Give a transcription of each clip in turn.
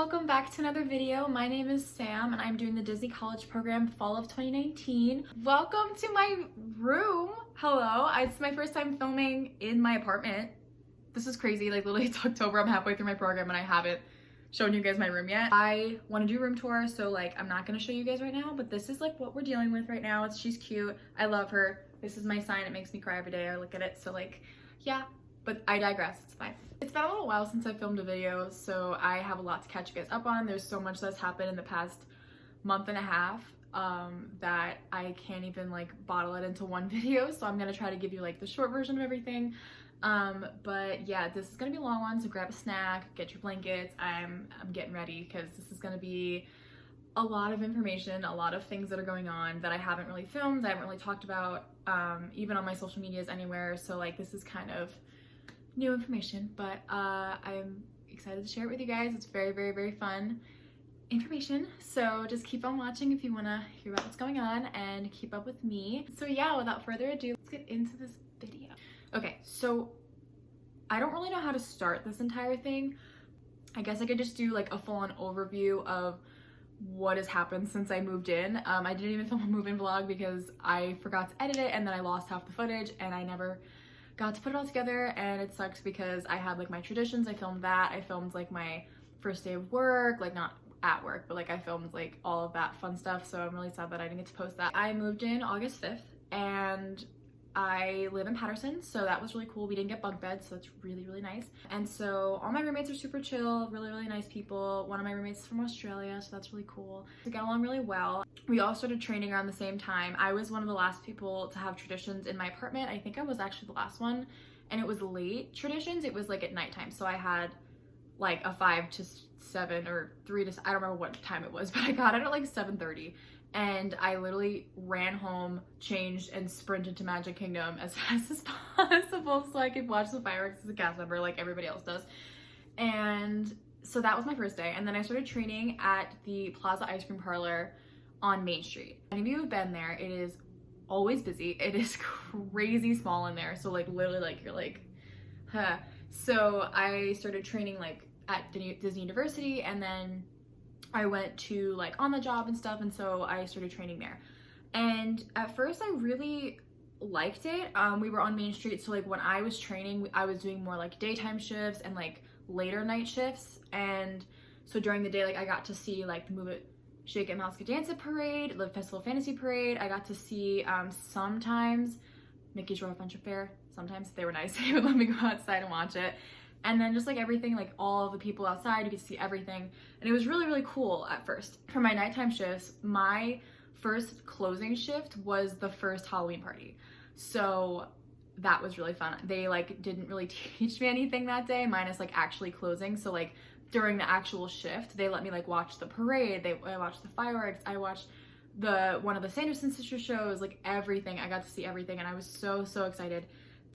welcome back to another video. My name is Sam and I'm doing the Disney College Program fall of 2019. Welcome to my room. Hello, it's my first time filming in my apartment. This is crazy, like literally it's October, I'm halfway through my program and I haven't shown you guys my room yet. I want to do a room tour, so like I'm not going to show you guys right now, but this is like what we're dealing with right now. She's cute, I love her. This is my sign, it makes me cry every day I look at it, so like yeah, but I digress, it's fine. It's been a little while since I filmed a video, so I have a lot to catch you guys up on. There's so much that's happened in the past month and a half that I can't even like bottle it into one video, so I'm gonna try to give you like the short version of everything. But yeah, this is gonna be a long one, so grab a snack, get your blankets. I'm getting ready because this is gonna be a lot of information, a lot of things that are going on that I haven't really filmed, I haven't really talked about, even on my social medias anywhere, so like this is kind of new information, but I'm excited to share it with you guys. It's very fun information, so just keep on watching if you want to hear about what's going on and keep up with me. So yeah, without further ado, let's get into this video. Okay, so I don't really know how to start this entire thing. I guess I could just do like a full-on overview of what has happened since I moved in. I didn't even film a move-in vlog because I forgot to edit it and then I lost half the footage and I never got to put it all together, and it sucks because I had like my traditions. I filmed that. I filmed like my first day of work, like not at work, but like I filmed like all of that fun stuff, so I'm really sad that I didn't get to post that. I moved in August 5th and I live in Patterson, so that was really cool. We didn't get bunk beds, so that's really nice. And so all my roommates are super chill, really nice people. One of my roommates is from Australia, so that's really cool. We got along really well. We all started training around the same time. I was one of the last people to have traditions in my apartment. I think I was actually the last one, and it was late traditions. It was like at nighttime, so I had like a 5 to 7 or 3 to, I don't remember what time it was, but I got it at like 7:30. And I literally ran home, changed, and sprinted to Magic Kingdom as fast as possible so I could watch the fireworks as a cast member like everybody else does. And so that was my first day. And then I started training at the Plaza Ice Cream Parlor on Main Street. Any of you have been there, it is always busy. It is crazy small in there. So like literally like you're like, huh. So I started training like at Disney University, and then I went to like on the job and stuff, and so I started training there. And at first I really liked it. We were on Main Street, so like when I was training, I was doing more like daytime shifts and like later night shifts. And so during the day, like I got to see like the Move It, Shake It, Dance It parade, the Festival Fantasy parade. I got to see sometimes Mickey's Royal Friendship Fair. Sometimes they were nice. They would let me go outside and watch it. And then just like everything, like all of the people outside, you could see everything. And it was really cool at first. For my nighttime shifts, my first closing shift was the first Halloween party. So that was really fun. They like didn't really teach me anything that day, minus like actually closing. So like during the actual shift, they let me like watch the parade. I watched the fireworks. I watched one of the Sanderson Sisters shows, like everything. I got to see everything and I was so excited.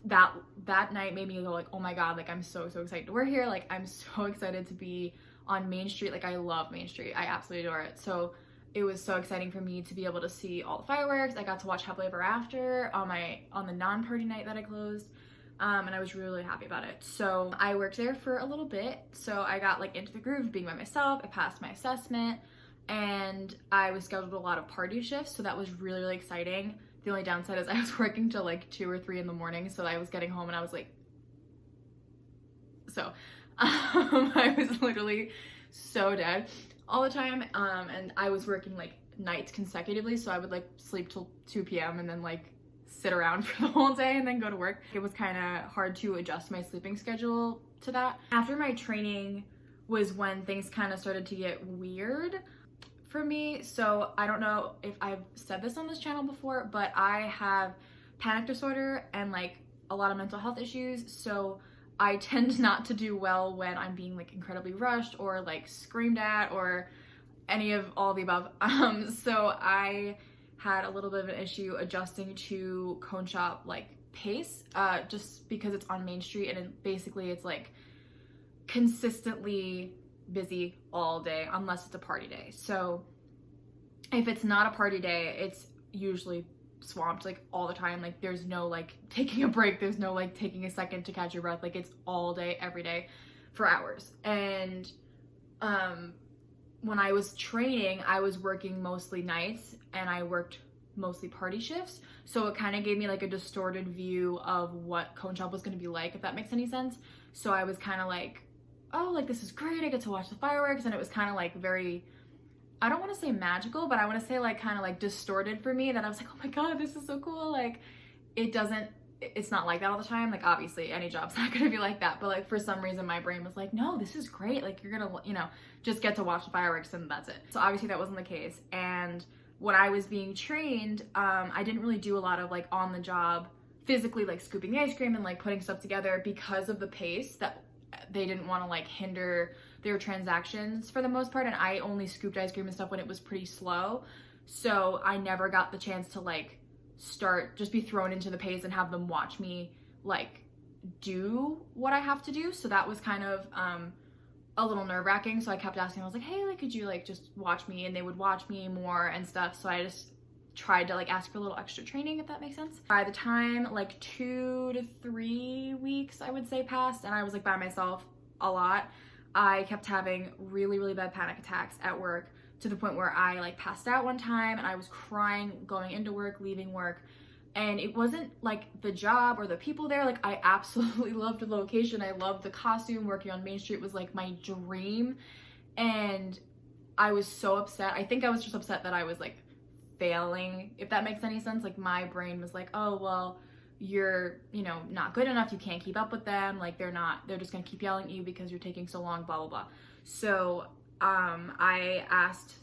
That night made me go like, oh my god, like I'm so excited we're here. Like I'm so excited to be on Main Street. Like I love Main Street, I absolutely adore it. So it was so exciting for me to be able to see all the fireworks. I got to watch Happily Ever After on the non-party night that I closed, and I was really happy about it. So I worked there for a little bit, so I got like into the groove of being by myself. I passed my assessment and I was scheduled a lot of party shifts, so that was really exciting. The only downside is I was working till like 2 or 3 in the morning, so I was getting home and I was like, I was literally so dead all the time, and I was working like nights consecutively, so I would like sleep till 2 p.m. and then like sit around for the whole day and then go to work. It was kind of hard to adjust my sleeping schedule to that. After my training was when things kind of started to get weird for me. So I don't know if I've said this on this channel before, but I have panic disorder and like a lot of mental health issues, so I tend not to do well when I'm being like incredibly rushed or like screamed at or any of all the above. So I had a little bit of an issue adjusting to cone shop like pace, just because it's on Main Street and it's like consistently busy all day unless it's a party day. So if it's not a party day, it's usually swamped like all the time. Like there's no like taking a break, there's no like taking a second to catch your breath. Like it's all day every day for hours. And when I was training, I was working mostly nights and I worked mostly party shifts. So it kind of gave me like a distorted view of what cone shop was going to be like, if that makes any sense. So I was kind of like, oh, like this is great. I get to watch the fireworks. And it was kind of like very, I don't want to say magical, but I want to say like kind of like distorted for me, that I was like, oh my God, this is so cool. Like it's not like that all the time. Like obviously any job's not gonna be like that, but like for some reason my brain was like, no, this is great. Like you're gonna, you know, just get to watch the fireworks and that's it. So obviously that wasn't the case. And when I was being trained, I didn't really do a lot of like on the job, physically like scooping the ice cream and like putting stuff together, because of the pace that they didn't want to like hinder their transactions for the most part. And I only scooped ice cream and stuff when it was pretty slow. So I never got the chance to like just be thrown into the pace and have them watch me like do what I have to do. So that was kind of a little nerve-wracking. So I kept asking, I was like, hey, like could you like just watch me? And they would watch me more and stuff. So I just tried to like ask for a little extra training, if that makes sense. By the time like 2 to 3 weeks I would say passed and I was like by myself a lot, I kept having really, really bad panic attacks at work, to the point where I like passed out one time and I was crying going into work, leaving work. And it wasn't like the job or the people there. Like I absolutely loved the location. I loved the costume. Working on Main Street was like my dream. And I was so upset. I think I was just upset that I was like failing, if that makes any sense. Like my brain was like, oh, well, you're, you know, not good enough. You can't keep up with them. Like they're just gonna keep yelling at you because you're taking so long, blah, blah, blah. So I asked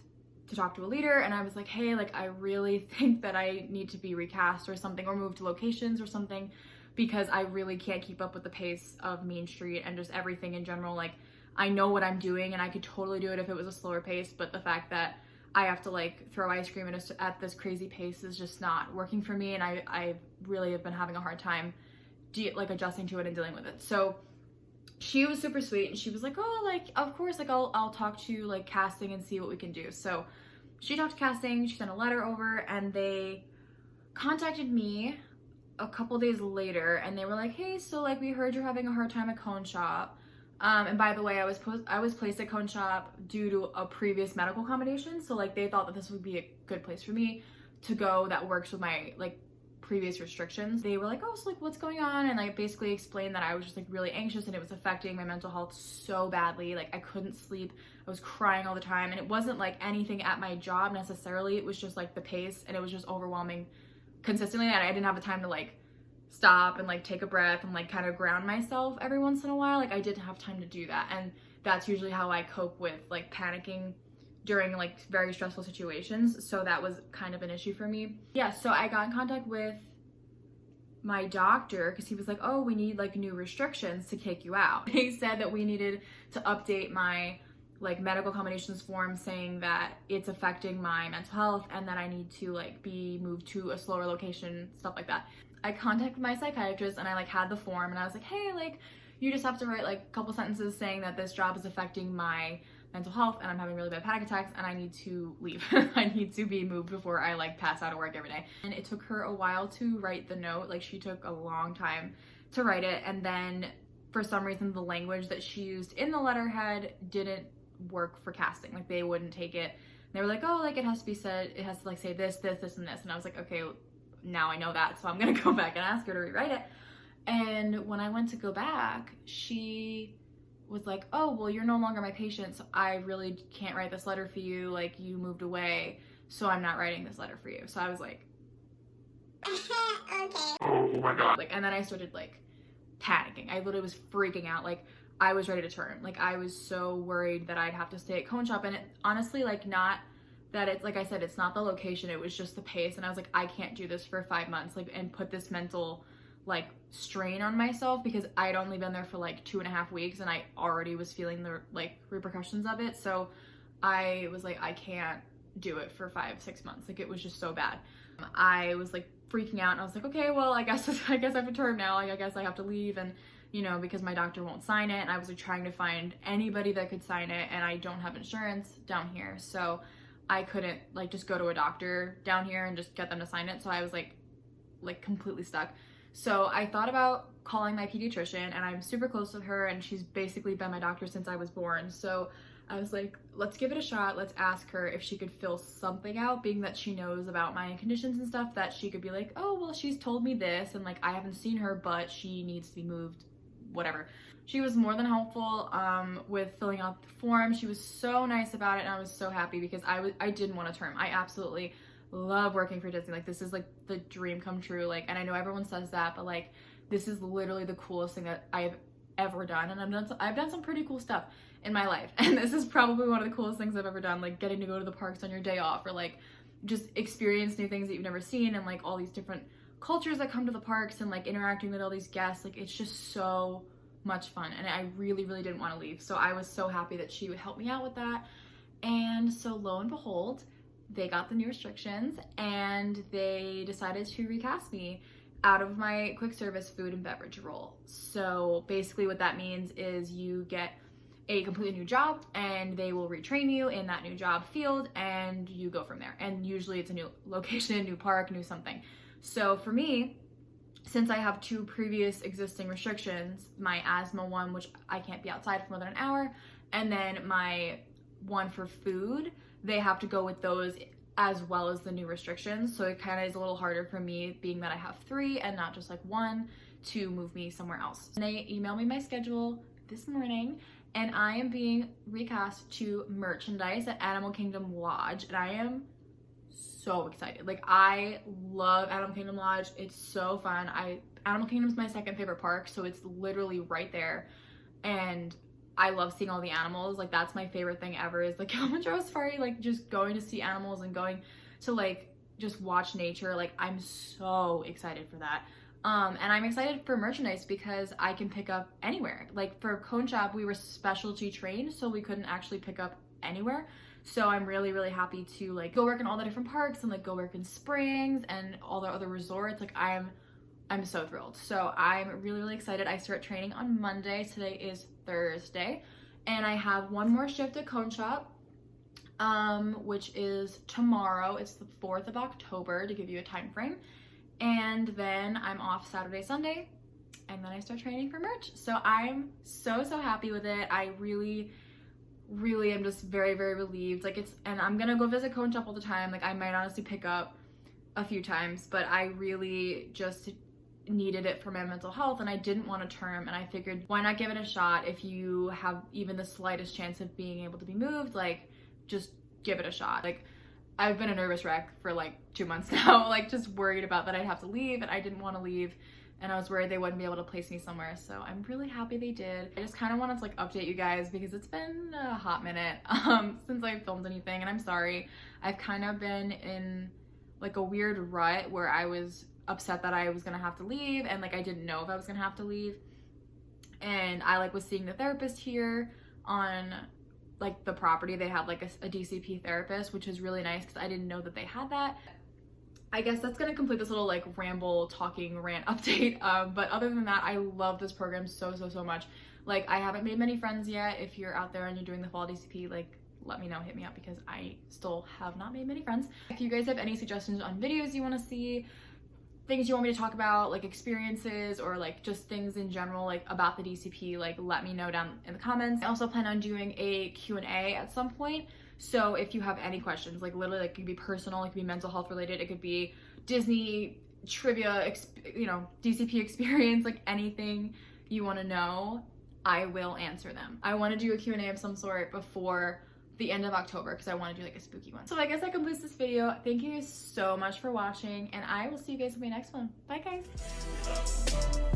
to talk to a leader and I was like, hey, like I really think that I need to be recast or something, or moved to locations or something, because I really can't keep up with the pace of Main Street and just everything in general. Like I know what I'm doing and I could totally do it if it was a slower pace, but the fact that I have to like throw ice cream at this crazy pace is just not working for me. And I really have been having a hard time like adjusting to it and dealing with it. So she was super sweet and she was like, oh, like, of course, like I'll talk to like casting and see what we can do. So she talked to casting, she sent a letter over, and they contacted me a couple days later and they were like, hey, so like we heard you're having a hard time at Cone Shop. And by the way, I was placed at Cone Shop due to a previous medical accommodation. So like they thought that this would be a good place for me to go that works with my like previous restrictions. They were like, oh, so like what's going on? And I basically explained that I was just like really anxious and it was affecting my mental health so badly. Like I couldn't sleep, I was crying all the time, and it wasn't like anything at my job necessarily. It was just like the pace, and it was just overwhelming consistently, and I didn't have the time to like stop and like take a breath and like kind of ground myself every once in a while. Like I didn't have time to do that, and that's usually how I cope with like panicking during like very stressful situations. So that was kind of an issue for me. Yeah, so I got in contact with my doctor because he was like, oh, we need like new restrictions to kick you out. They said that we needed to update my like medical accommodations form, saying that it's affecting my mental health and that I need to like be moved to a slower location, stuff like that. I contacted my psychiatrist and I like had the form and I was like, hey, like you just have to write like a couple sentences saying that this job is affecting my mental health and I'm having really bad panic attacks and I need to leave. I need to be moved before I like pass out of work every day. And it took her a while to write the note. Like she took a long time to write it, and then for some reason the language that she used in the letterhead didn't work for casting. Like they wouldn't take it. They were like, oh, like it has to be said, it has to like say this, this, this, and this. And I was like, okay, now I know that, so I'm gonna go back and ask her to rewrite it. And when I went to go back, she was like, oh, well, you're no longer my patient, so I really can't write this letter for you. Like you moved away, so I'm not writing this letter for you. So I was like, okay. Oh my God. Like, and then I started like panicking. I literally was freaking out. Like I was ready to turn. Like I was so worried that I'd have to stay at Cone Shop. And it honestly, like, not that it's, like I said, it's not the location, it was just the pace. And I was like, I can't do this for 5 months, like, and put this mental like strain on myself, because I'd only been there for like 2.5 weeks and I already was feeling the like repercussions of it. So I was like, I can't do it for 5-6 months. Like it was just so bad. I was like freaking out and I was like, okay, well, I guess I have a term now. Like I guess I have to leave, and you know, because my doctor won't sign it, and I was like trying to find anybody that could sign it, and I don't have insurance down here, so I couldn't like just go to a doctor down here and just get them to sign it. So I was like completely stuck. So I thought about calling my pediatrician, and I'm super close with her, and she's basically been my doctor since I was born. So I was like, let's give it a shot. Let's ask her if she could fill something out, being that she knows about my conditions and stuff, that she could be like, oh, well, she's told me this, and like, I haven't seen her, but she needs to be moved, whatever. She was more than helpful with filling out the form. She was so nice about it, and I was so happy because I didn't want a term. I absolutely love working for Disney. Like, this is like the dream come true. Like, and I know everyone says that, but like, this is literally the coolest thing that I've ever done, and I've done some pretty cool stuff in my life, and this is probably one of the coolest things I've ever done, like getting to go to the parks on your day off, or like just experience new things that you've never seen, and like all these different cultures that come to the parks, and like interacting with all these guests. Like, it's just so much fun, and I really didn't want to leave. So I was so happy that she would help me out with that. And so lo and behold, they got the new restrictions, and they decided to recast me out of my quick service food and beverage role. So basically what that means is you get a completely new job, and they will retrain you in that new job field, and you go from there. And usually it's a new location, new park, new something. So for me, since I have 2 previous existing restrictions, my asthma one, which I can't be outside for more than an hour, and then my one for food, they have to go with those as well as the new restrictions. So it kind of is a little harder for me, being that I have 3 and not just like 1, to move me somewhere else. And they emailed me my schedule this morning, and I am being recast to merchandise at Animal Kingdom Lodge, and I am so excited. Like, I love Animal Kingdom Lodge. It's so fun. Animal Kingdom's my second favorite park, so it's literally right there, and I love seeing all the animals. Like, that's my favorite thing ever, is like Kilimanjaro Safari, like just going to see animals and going to like just watch nature. Like, I'm so excited for that. And I'm excited for merchandise because I can pick up anywhere. Like, for Cone Shop, we were specialty trained, so we couldn't actually pick up anywhere. So I'm really happy to like go work in all the different parks, and like go work in Springs and all the other resorts. Like, I'm so thrilled. So I'm really excited. I start training on Monday. Today is Thursday, and I have one more shift at Cone Shop, which is tomorrow. It's the 4th of October, to give you a time frame. And then I'm off Saturday, Sunday, and then I start training for merch. So I'm so happy with it. I really am just very relieved. Like, and I'm gonna go visit Cone Shop all the time. Like, I might honestly pick up a few times, but I really just needed it for my mental health, and I didn't want a term, and I figured, why not give it a shot? If you have even the slightest chance of being able to be moved, like, just give it a shot. Like, I've been a nervous wreck for like 2 months now, like just worried about that I'd have to leave, and I didn't want to leave, and I was worried they wouldn't be able to place me somewhere. So I'm really happy they did. I just kind of wanted to like update you guys because it's been a hot minute since I filmed anything, and I'm sorry. I've kind of been in like a weird rut where I was upset that I was gonna have to leave, and like I didn't know if I was gonna have to leave, and I like was seeing the therapist here on like the property. They have like a DCP therapist, which is really nice because I didn't know that they had that. I guess that's gonna complete this little like ramble talking rant update, but other than that, I love this program so much. Like, I haven't made many friends yet. If you're out there and you're doing the fall DCP, like, let me know, hit me up, because I still have not made many friends. If you guys have any suggestions on videos you want to see, things you want me to talk about, like experiences, or like just things in general, like about the DCP, like let me know down in the comments. I also plan on doing a Q&A at some point. So if you have any questions, like literally, like it could be personal, it could be mental health related, it could be Disney trivia, you know, DCP experience, like anything you want to know, I will answer them. I want to do a Q&A of some sort before the end of October because I want to do like a spooky one. So I guess that completes this video. Thank you so much for watching, and I will see you guys in my next one. Bye guys.